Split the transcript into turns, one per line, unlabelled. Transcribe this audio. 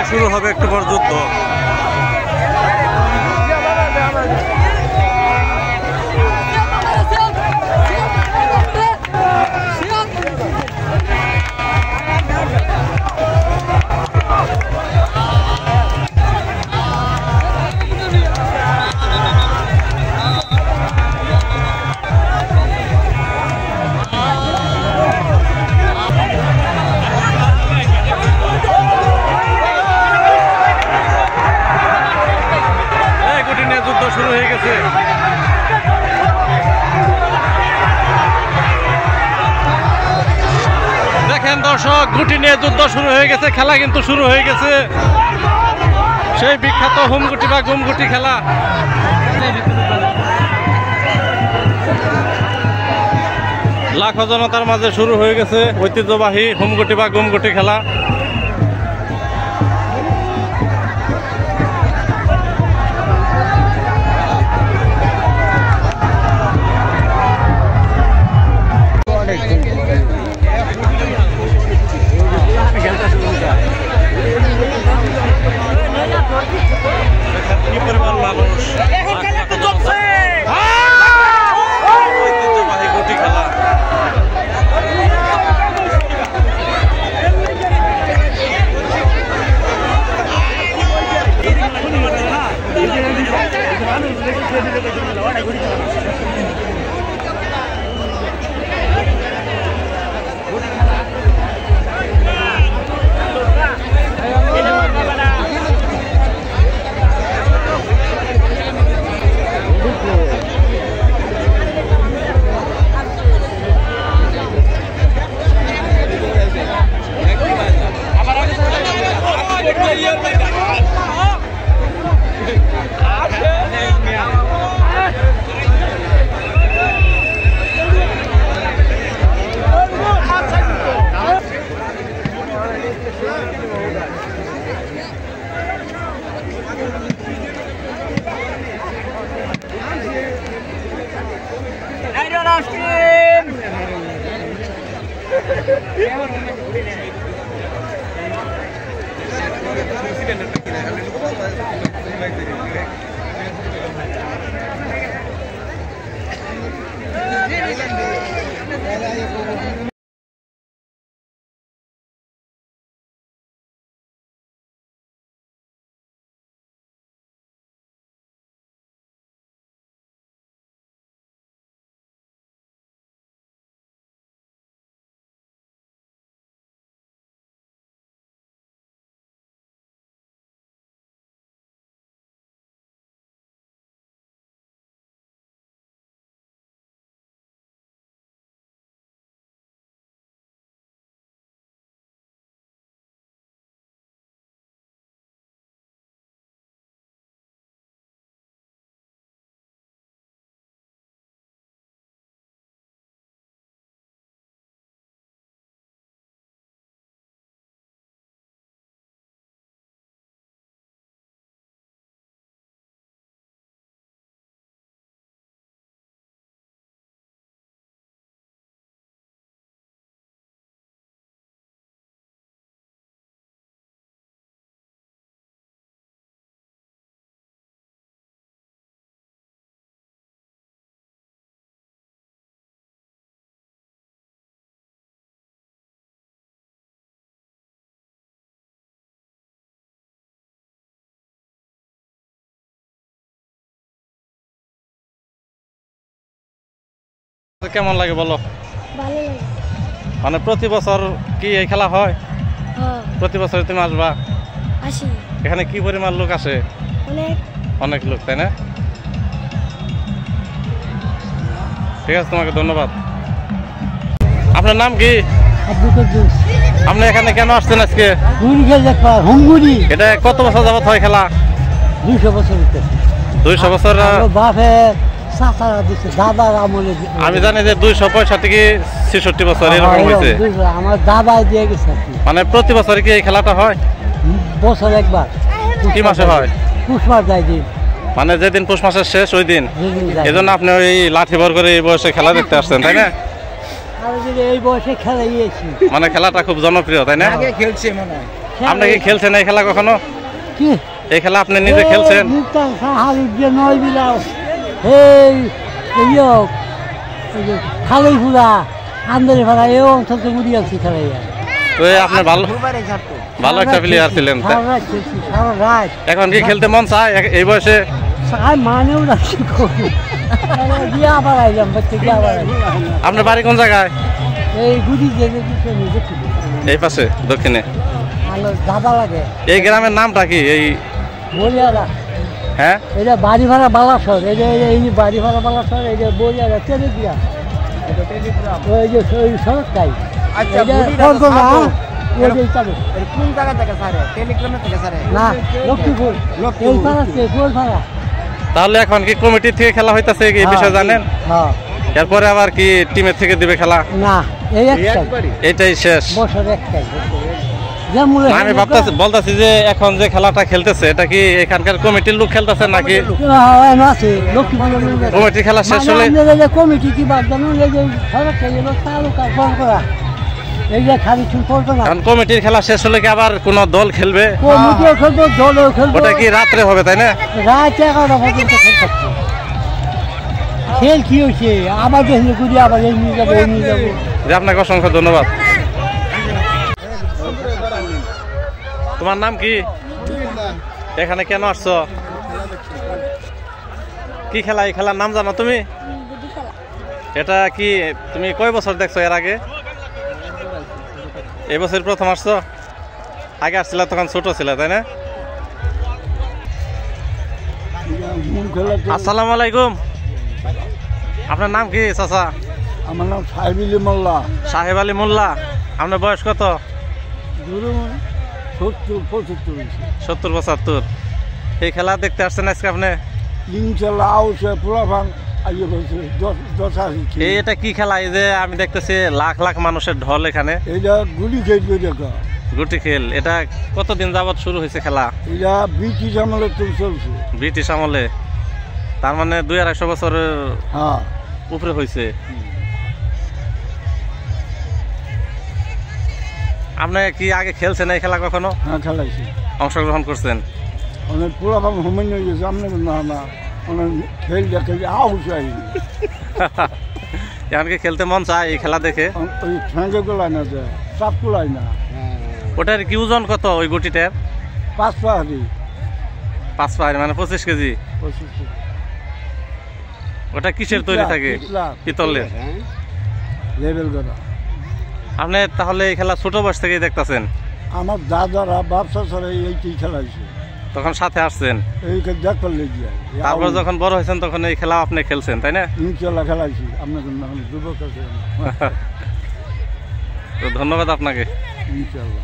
শুরু হবে একটু পর যুদ্ধ। শুরু হয়ে গেছে। দেখেন দর্শক, গুটি নিয়ে যুদ্ধ শুরু হয়ে গেছে। খেলা কিন্তু শুরু হয়ে গেছে, সেই বিখ্যাত হুমগুটি বা গুমগুটি খেলা। লাখো জনতার মাঝে শুরু হয়ে গেছে ঐতিহ্যবাহী হুমগুটি বা গুমগুটি খেলা। কেমন লাগে বলো?
ভালো লাগে।
মানে প্রতি বছর কি এই খেলা হয়? প্রতি বছর তুমি আসবা?
আসি।
এখানে কি পরিমাণ লোক আসে?
অনেক
অনেক লোক, তাই না? ঠিক আছে, তোমাকে ধন্যবাদ। আপনার নাম কি? আপনি এখানে কেন আসছেন আজকে? এটা কত বছর যাবত হয় খেলা?
200 বছর।
200 বছর। আমি জানি যে 265 থেকে 66 বছর এরকম হয়েছে।
আমার দাদা দিয়ে গেছে।
মানে প্রতি বছর কি এই খেলাটা হয়?
বছর একবার।
কি মাসে হয়?
পুষ মাস যায় দিন।
মানে যেদিন পুষ মাসের শেষ ওই দিন। এই জন্য আপনি ওই লাঠি ভর করে এই বয়সে খেলা দেখতে আসছেন, তাই না?
এই বয়সে খেলা।
মানে খেলাটা খুব জনপ্রিয়, তাই না?
আগে খেলছে মনে হয়।
আপনি কি খেলছেন এই খেলা কখনো?
কি
এই খেলা আপনি নিজে খেলছেন?
খালি ফুলা আন্দারি ফালা এই অঞ্চল তো মুড়ি আছি খেলাই
তো আপনি ভালো একটা প্লেয়ার ছিলেন।
সারা রাত
এখন কি খেলতে মন চায় এই বয়সে?
মানেও রাখছি দিয়ে আবার আইলাম বাচ্চা দিয়ে আবার আইলাম।
আপনার বাড়ি কোন জায়গায়?
এই গুড়ি যে
এই পাশে দক্ষিণে।
আলো ধাবা লাগে।
এই গ্রামের নামটা কি? এই
বলিয়ারা।
হ্যাঁ
এটা বাড়ি ভাড়া বালাসর, এই যে বাড়ি ভাড়া বালাসর, এই যে বলিয়ারা টেলিগ্রাম, ওই যে ওই সড়কটাই।
আচ্ছা, কোন জায়গা থেকে স্যারে? টেলিগ্রামে থেকে স্যারে?
না, লক্ষ্মীপুর। এই পাড়া কোন পাড়া?
তাহলে এখন কি কমিটি থেকে খেলা হইতাছে এই বিষয়ে জানেন?
হ্যাঁ।
এরপরে আবার কি টিমের থেকে দিবে খেলা?
না, এই একটাই
এইটাই শেষ।
বছর একটাই।
আমি বলতেছি যে এখন যে খেলাটা খেলতেছে এটা কি এখানকার কমিটির লোক খেলতেছে নাকি কমিটির খেলা শেষ হলে?
কমিটি কি বাদ জানো, এই যে সড়কটা গেল তালুকার ফোন করা, এই যে খালি চুল পড়তো না।
এখন কমিটির খেলা শেষ হলে কি আবার কোন দল খেলবে?
কমিটিও খেলবো, দলও খেলবো।
ওটা কি রাত্রে হবে তাই না?
রাত 11টা পর্যন্ত খেল থাকছে। খেল কি হয়েছে আবার দেখলে করি আবার এই নিয়ে যাবো, এই নিয়ে যাবো।
যে আপনাকে অসংখ্য ধন্যবাদ। তোমার নাম কি? এখানে কেন আসছো? কি খেলা? এই খেলার নাম জানো তুমি? এটা কি তুমি কয় বছর দেখছো এর আগে? এই বছর প্রথম আসছো? আগে আসছিল তখন ছোট ছিল তাই না? আসসালামু আলাইকুম। আপনার নাম কি চাচা?
আমার নাম সাহেব আলী মোল্লা।
সাহেব আলী মোল্লা। আপনার বয়স কত? 70-75। এই খেলা দেখতে আসছেন আজকে আপনি? এটা কি খেলা? এই যে আমি দেখতেছি লাখ লাখ মানুষের ঢল এখানে।
এটা গুলি খেলবে দেখা
গুটি খেল। এটা কতদিন যাবত শুরু হয়েছে খেলা?
এটা ব্রিটিশ আমলে চলছে।
ব্রিটিশ আমলে, তার মানে 200-250 বছরের উপরে হয়েছে। আপনি কি আগে খেলছেন এই খেলা কখনো?
হ্যাঁ, খেলাইছি,
অংশগ্রহণ করছেন।
অনেক পুরাতন হোমেন হয়ে গেছে। আপনি না অনেক খেল দেখে আউট চাই।
এখন কি খেলতে মন চায় এই খেলা দেখে?
ওই ঠেঙ্গে গোলাই না যায়, চাপ গোলাই না।
ওটার কি ওজন কত ওই গুটিটার?
5 পাহাড়ি।
5 পাহাড়ি মানে 25 কেজি। ওটা কিসের তৈরি থাকে? পিতলের।
লেভেল করা।
আপনি তাহলে এই খেলা ছোট বয়স থেকেই দেখতেছেন?
আমার দাদারা ব্যবসা ছাড়া এইটি খেলাইছে,
তখন সাথে আসছেন।
এই দেখবার লেগে
তারপর যখন বড় হয়েছেন তখন এই খেলা আপনি খেলছেন তাই না?
ইনশাল্লাহ খেলাইছি। আপনাকে যুবক আছে।
তো ধন্যবাদ আপনাকে।
ইনশাল্লাহ।